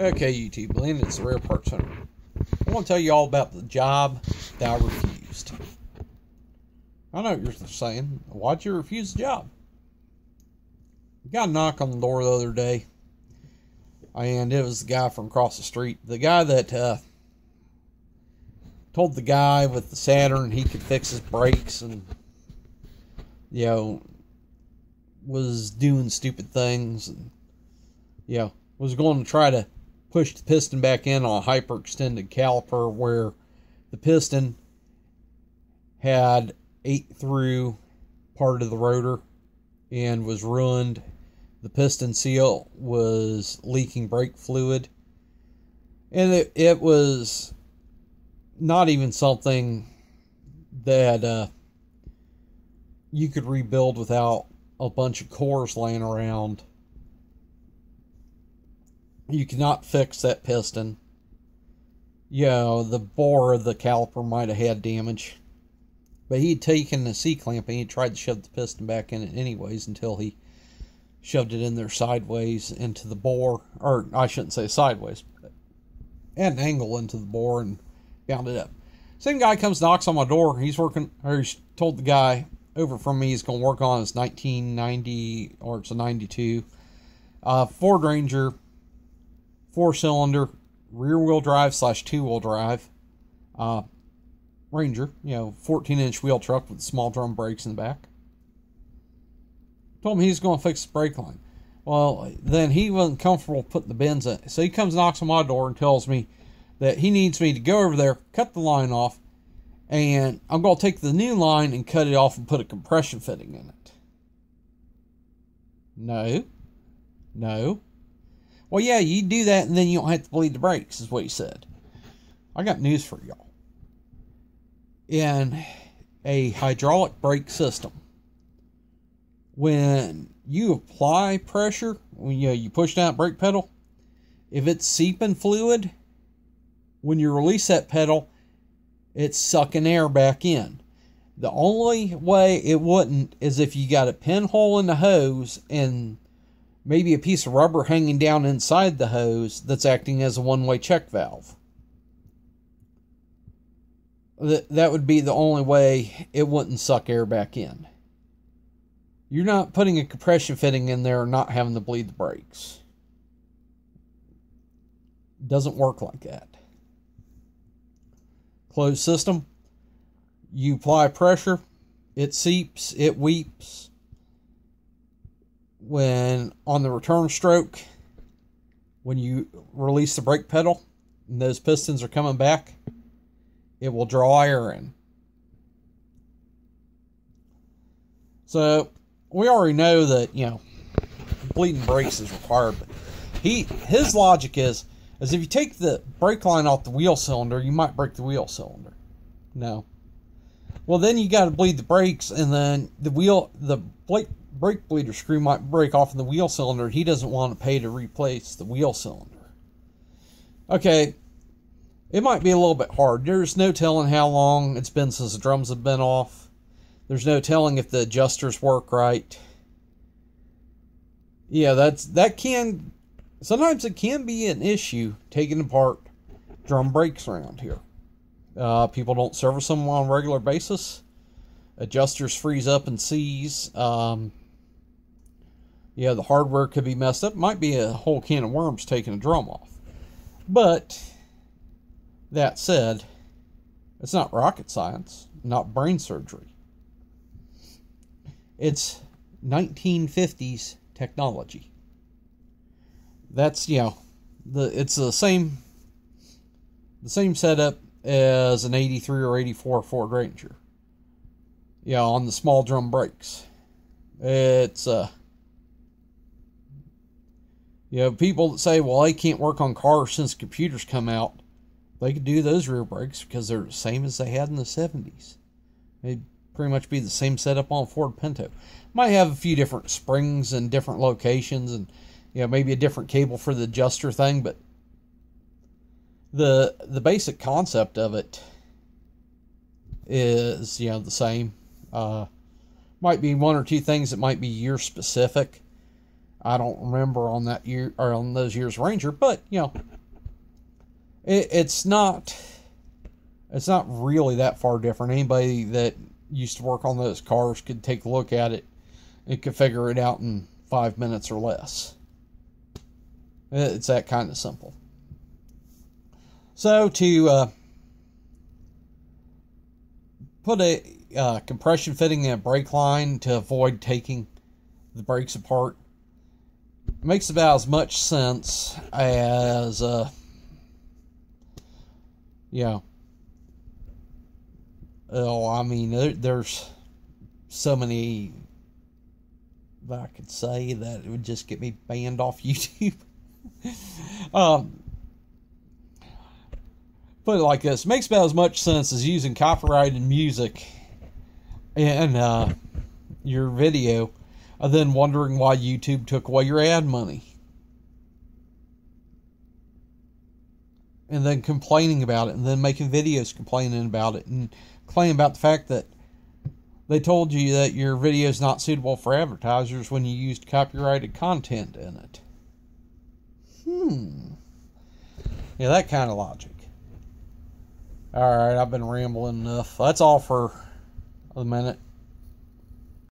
Okay, YouTube land, it's the Rare Parts Center. I want to tell you all about the job that I refused. I know what you're saying. Why'd you refuse the job? I got a knock on the door the other day, and it was the guy from across the street. The guy that told the guy with the Saturn he could fix his brakes and, was doing stupid things and, was going to try to push the piston back in on a hyperextended caliper where the piston had ate through part of the rotor and was ruined. The piston seal was leaking brake fluid, and it was not even something that you could rebuild without a bunch of cores laying around. You cannot fix that piston. The bore of the caliper might have had damage. But he'd taken the C-clamp and he tried to shove the piston back in it anyways until he shoved it in there sideways into the bore. Or, I shouldn't say sideways, but at an angle into the bore and bound it up. Same guy comes, knocks on my door. He's told the guy over from me he's going to work on his 1990, or it's a 92, Ford Ranger, 4-cylinder, rear-wheel drive / 2-wheel drive, Ranger, 14-inch wheel truck with small drum brakes in the back. Told him he's going to fix the brake line. Well, then he wasn't comfortable putting the bends in. So he comes, knocks on my door and tells me that he needs me to go over there, cut the line off, and I'm going to take the new line and cut it off and put a compression fitting in it. No. Well, yeah, you do that and then you don't have to bleed the brakes, is what he said. I got news for y'all. In a hydraulic brake system, when you apply pressure, when you push down the brake pedal, if it's seeping fluid, when you release that pedal, it's sucking air back in. The only way it wouldn't is if you got a pinhole in the hose and maybe a piece of rubber hanging down inside the hose that's acting as a one-way check valve. That would be the only way it wouldn't suck air back in. You're not putting a compression fitting in there and not having to bleed the brakes. It doesn't work like that. Closed system, you apply pressure, it seeps, it weeps. When on the return stroke, when you release the brake pedal and those pistons are coming back, it will draw air in. So we already know that bleeding brakes is required, but his logic is if you take the brake line off the wheel cylinder, you might break the wheel cylinder. No. Well, then you got to bleed the brakes, and then the brake bleeder screw might break off in the wheel cylinder. He doesn't want to pay to replace the wheel cylinder. Okay, it might be a little bit hard. There's no telling how long it's been since the drums have been off. There's no telling if the adjusters work right. Sometimes it can be an issue taking apart drum brakes around here. People don't service them on a regular basis. Adjusters freeze up and seize. The hardware could be messed up. Might be a whole can of worms taking a drum off. But that said, it's not rocket science, not brain surgery. It's 1950s technology. That's it's the same setup as an 83 or 84 Ford Ranger. On the small drum brakes. It's people that say, well, they can't work on cars since computers come out. They could do those rear brakes because they're the same as they had in the 70s. They'd pretty much be the same setup on Ford Pinto. Might have a few different springs in different locations and maybe a different cable for the adjuster thing, but the basic concept of it is the same. Might be one or two things that might be year specific. I don't remember on that year or on those years Ranger, but It's not really that far different. Anybody that used to work on those cars could take a look at it and could figure it out in 5 minutes or less. It's that kind of simple. So to put a compression fitting in a brake line to avoid taking the brakes apart, it makes about as much sense as I mean, there's so many that I could say that it would just get me banned off YouTube. Put it like this: it makes about as much sense as using copyrighted music in your video, and then wondering why YouTube took away your ad money, and then complaining about it, and then making videos complaining about it, and complaining about the fact that they told you that your video is not suitable for advertisers when you used copyrighted content in it. Yeah, that kind of logic. Alright, I've been rambling enough. That's all for a minute.